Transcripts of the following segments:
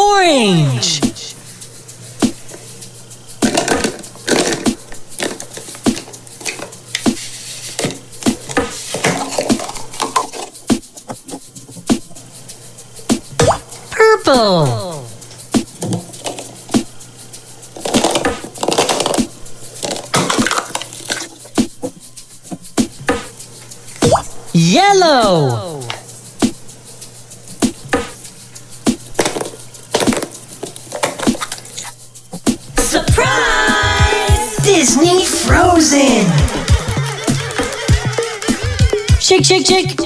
Orange. Purple. Yellow. Surprise! Disney Frozen. Shake, shake, shake.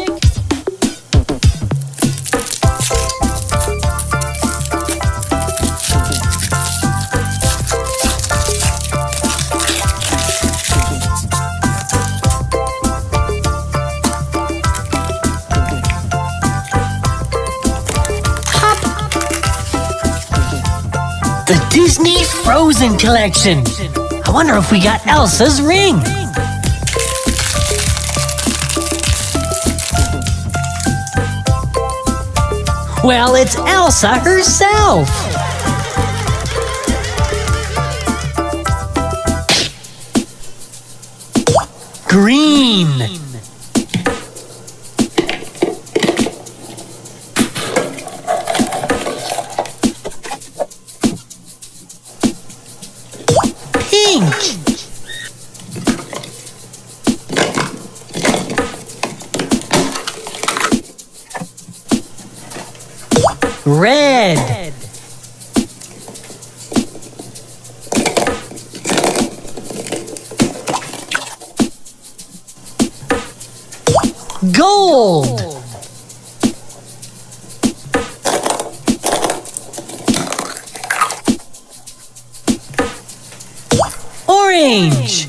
The Disney Frozen collection. I wonder if we got Elsa's ring. Well, it's Elsa herself. Green. Pink. Red. Gold. Orange.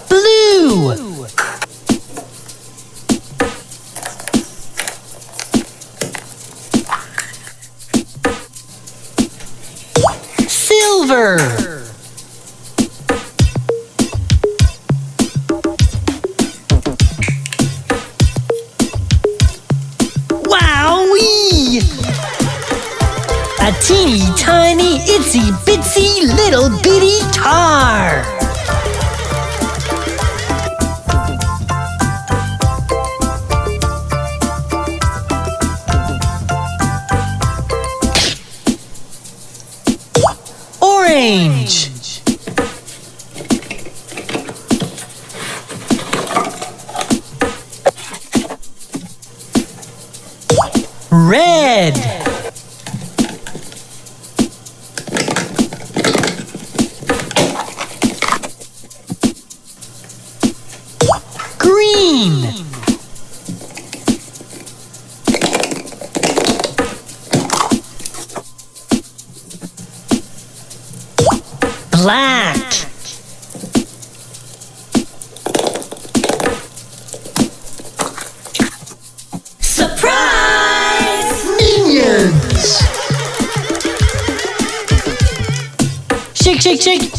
Blue. Silver. Wowee! A teeny tiny itsy bitsy little bitty tar. Orange. Red. Green. Black. Surprise! Minions. Shake, shake, shake.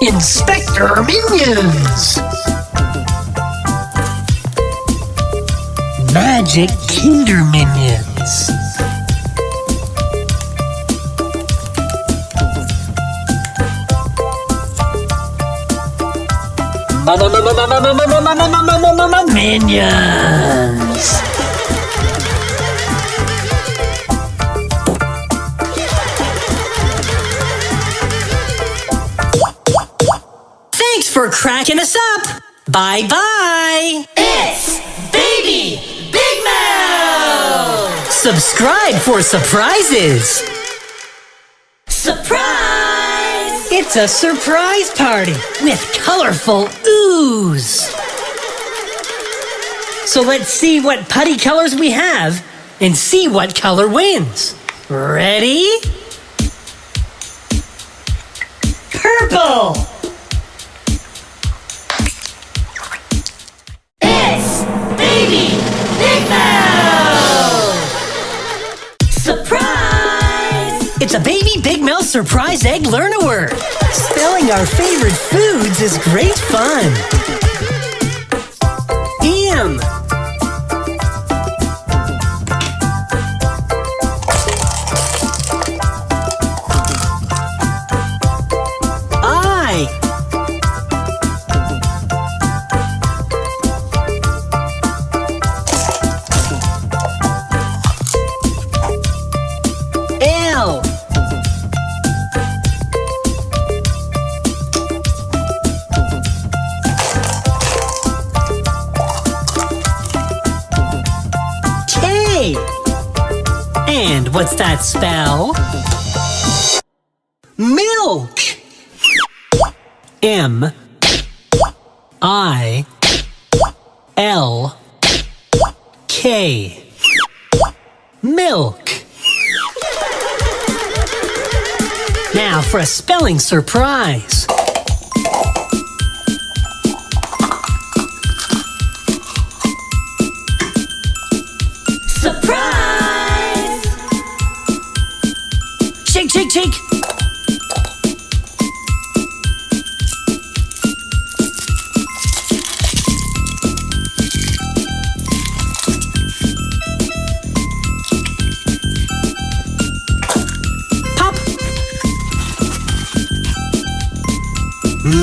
Inspector Minions. Magic Kinder Minions. Minions. Thanks for cracking us up. Bye-bye. It's Baby Big Mouth! Subscribe for surprises. Surprise! It's a surprise party with colorful ooze. So let's see what putty colors we have and see what color wins. Ready? Purple! a Baby Big Mouth Surprise Egg Learn-A-Word. Spelling our favorite foods is great fun. M. I. L. K. And what's that spell? Milk. M. I. L. K. Milk. Now for a spelling surprise. Surprise! Shake, shake, shake. Pop.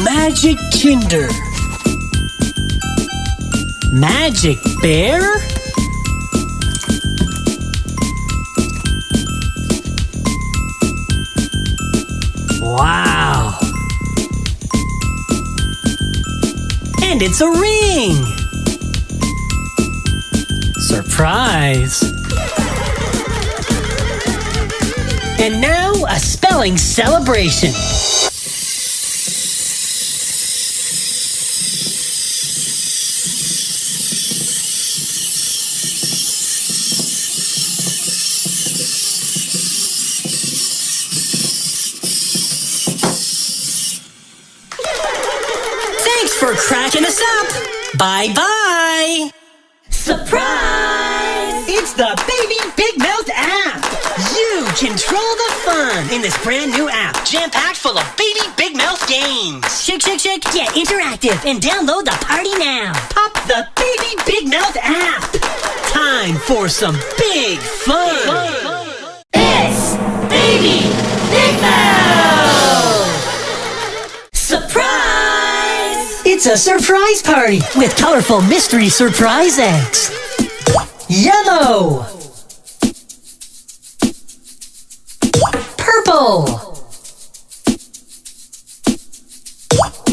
Magic Kinder. Magic Bear? Wow! And it's a ring! Surprise! And now a spelling celebration! Thanks for cracking us up! Bye-bye! Surprise! It's the Baby Big Mouth app! You control the fun in this brand new app, jam-packed full of Baby Big Mouth games. Shake, shake, shake. Get interactive and download the party now. Pop the Baby Big Mouth app. Time for some big fun. It's Baby Big Mouth! Surprise! It's a surprise party with colorful mystery surprise eggs. Yellow. Purple.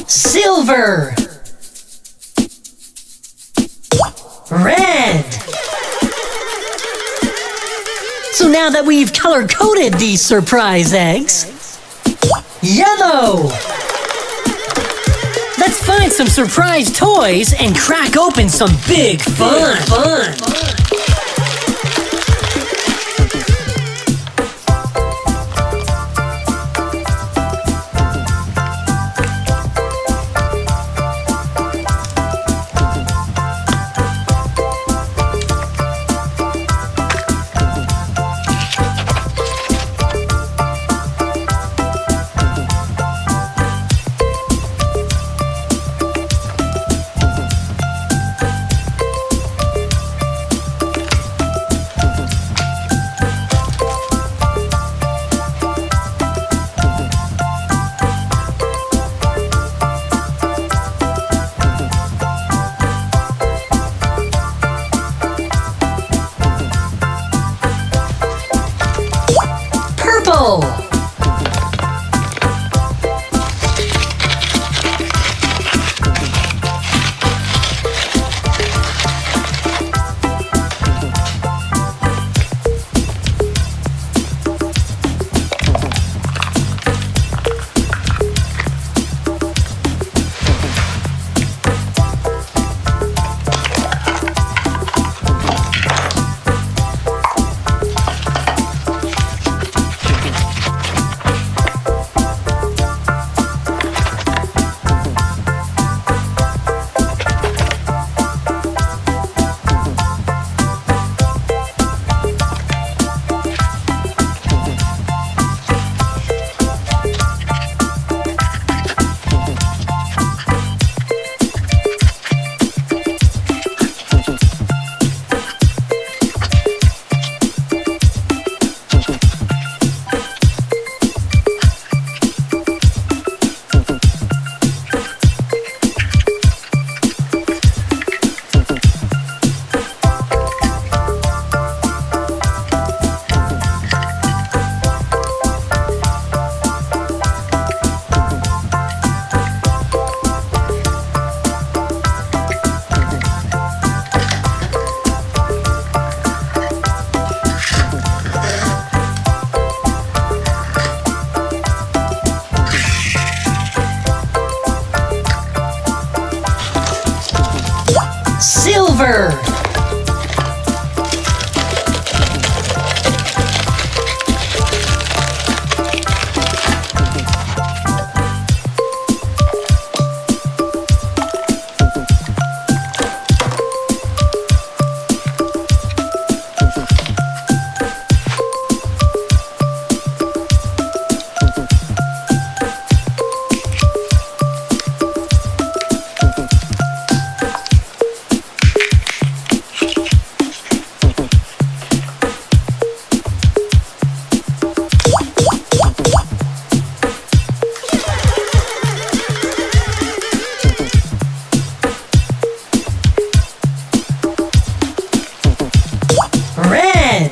Silver. Red. So now that we've color-coded these surprise eggs, yellow. Let's find some surprise toys and crack open some big fun. over. Red.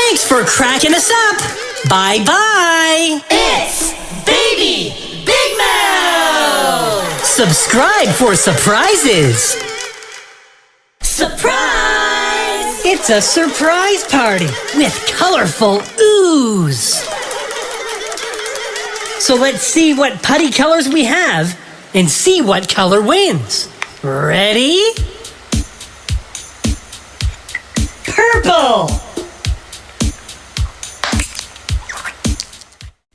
Thanks for cracking us up. Bye-bye. It's Baby Big Mouth! Subscribe for surprises. Surprise! It's a surprise party with colorful ooze. So let's see what putty colors we have and see what color wins. Ready? Purple.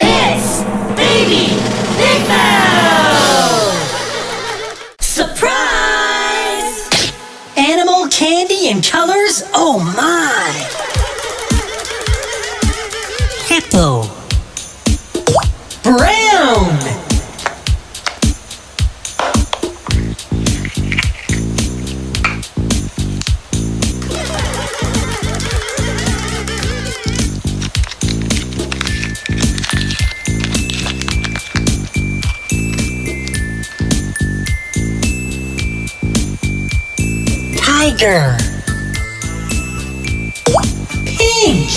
It's Baby Big Mouth! Surprise! Animal candy and colors? Oh my! Hippo. Brown. Tiger. Pink.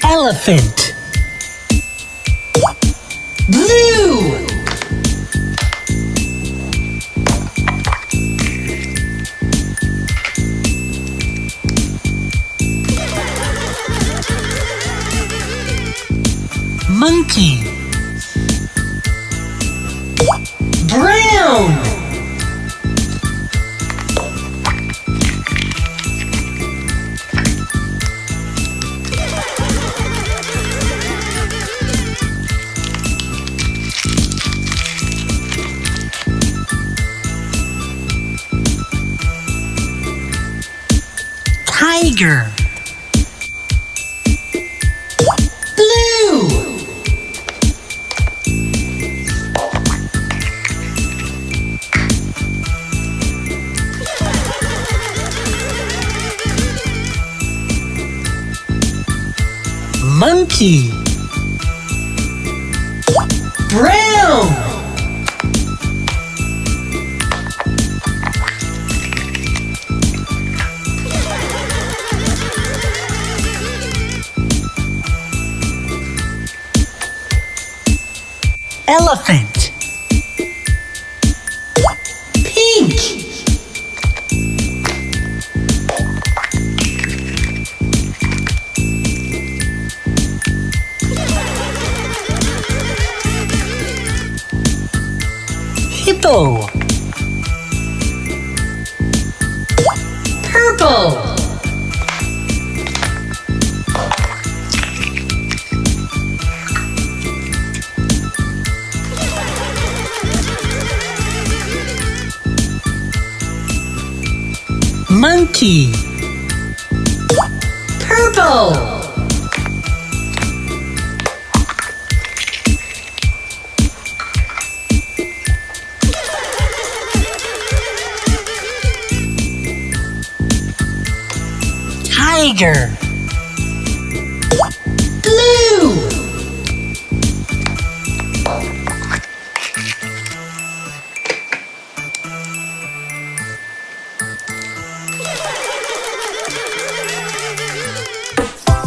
Elephant. Blue. Monkey. Brown. Tiger. Blue. Monkey. Brown. Elephant. Pink. Hippo. Purple. Monkey. Purple. Tiger. Blue.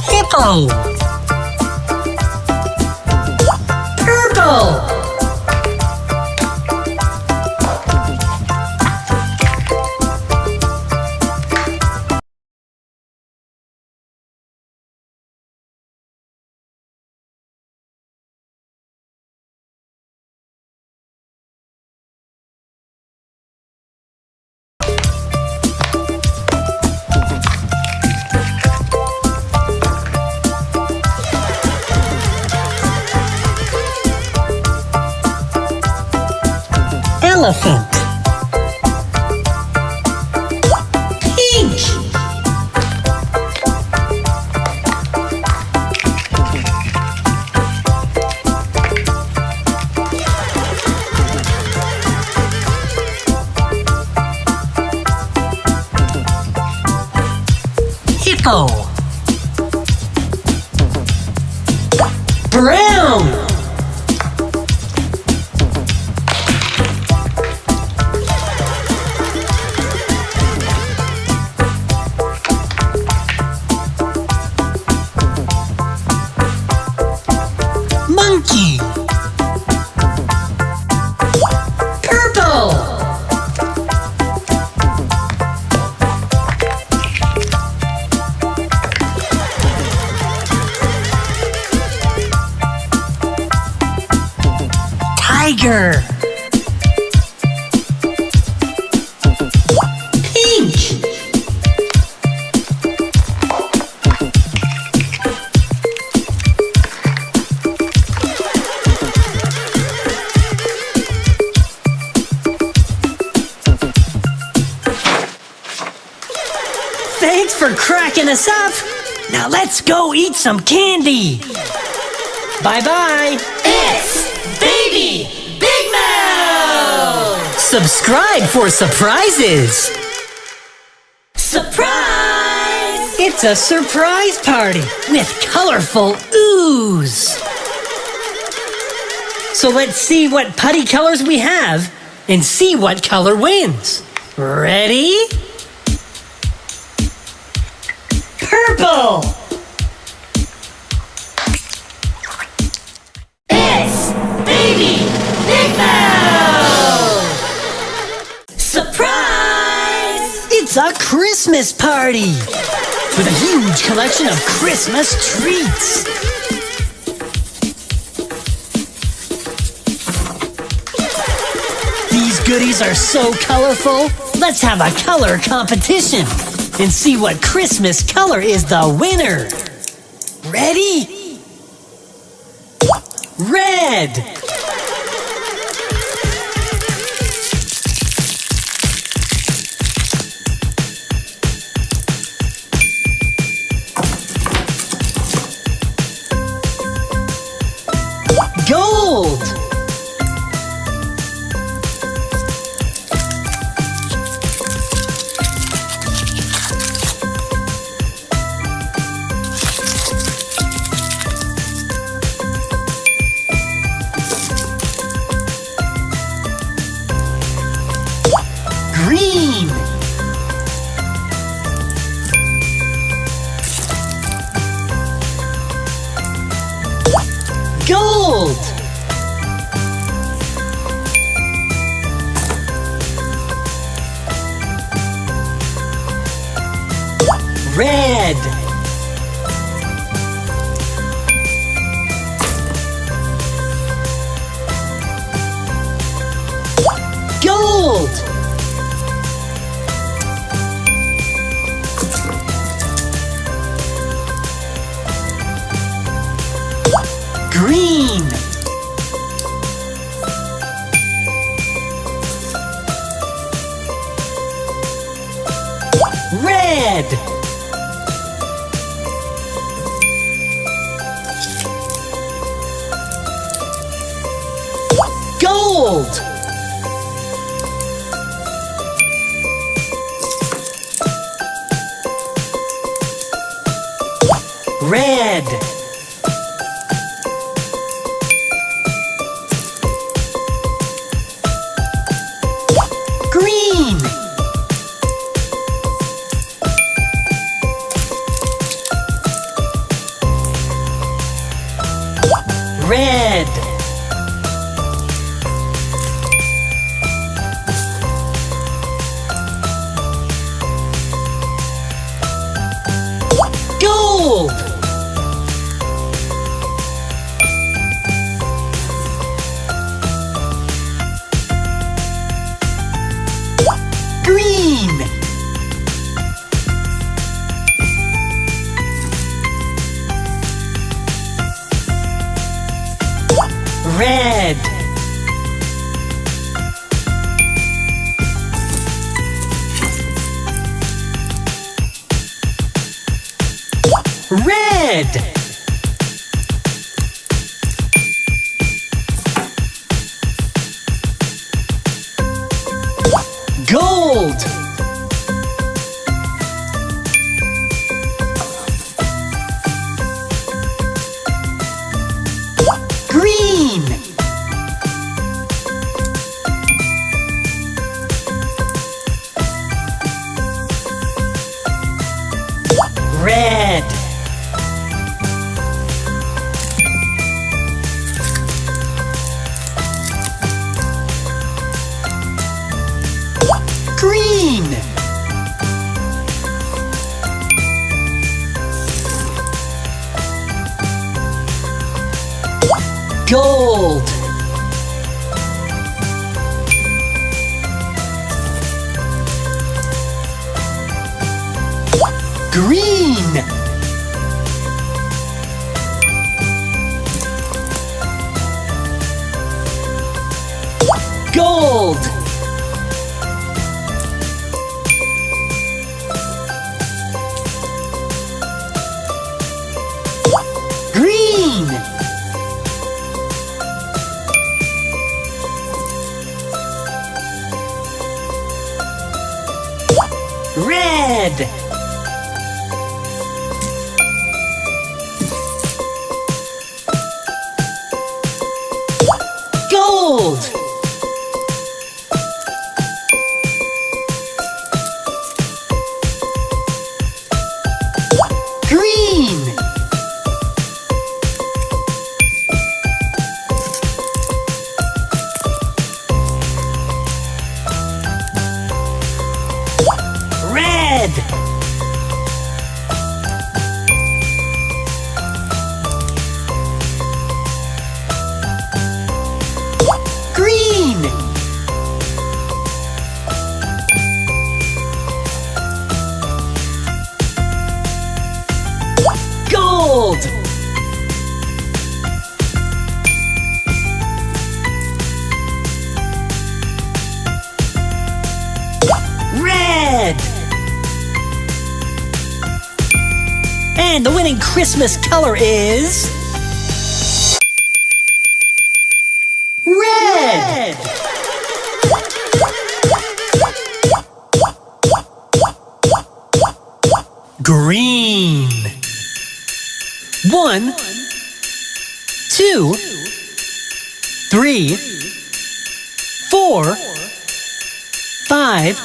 Hippo. Purple. Elephant. Pink. Hippo. Brown. Monkey. Purple. Tiger. Pink. Thanks for cracking us up. Now let's go eat some candy. Bye-bye. It's Baby Big Mouth! Subscribe for surprises. Surprise! It's a surprise party with colorful ooze. So let's see what putty colors we have and see what color wins. Ready? Purple. It's Baby Big Mouth! Surprise! It's a Christmas party with a huge collection of Christmas treats. These goodies are so colorful. Let's have a color competition and see what Christmas color is the winner. Ready? Red. Gold. Green. Gold. Red. Gold. Green. Red. Gold. Red. Green. Red. Gold. Green. Red. Red. Gold. Green. Red. Green. Gold. Green. Gold. Green. Red. Gold. Green. Red. Green. Gold. Red. And the winning Christmas color is red. Green. 1, 2, 3, 4, 5,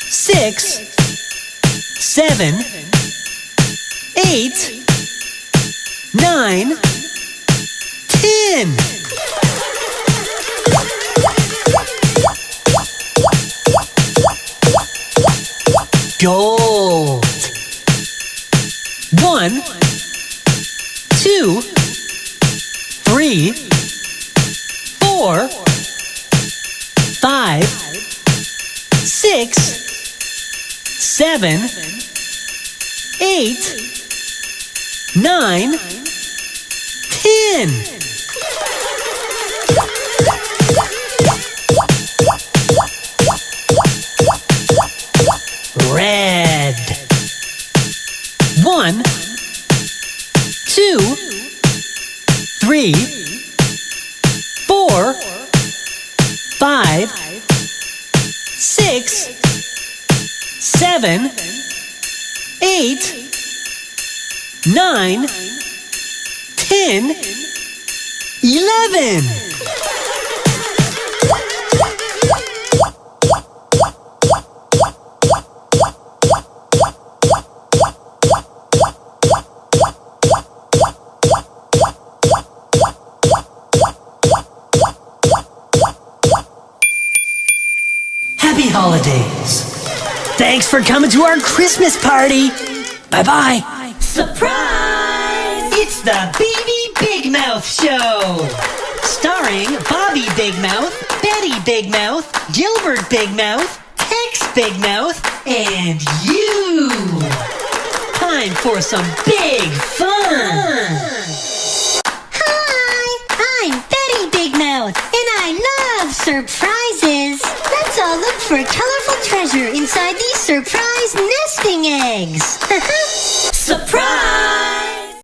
6, 7, 8, 9, 10. Gold. 1, 2, 3, 4, 5, 6, 7, 8, 9, 10. Red. 6, 7, 8, 9, 10, 11. Happy holidays. Thanks for coming to our Christmas party. Bye-bye. Surprise! It's the Baby Big Mouth Show. Starring Bobby Big Mouth, Betty Big Mouth, Gilbert Big Mouth, Tex Big Mouth, and you. Time for some big fun. Hi, I'm Betty Big Mouth, and I love surprises. Let's all look for a colorful treasure inside these surprise nesting eggs. Surprise!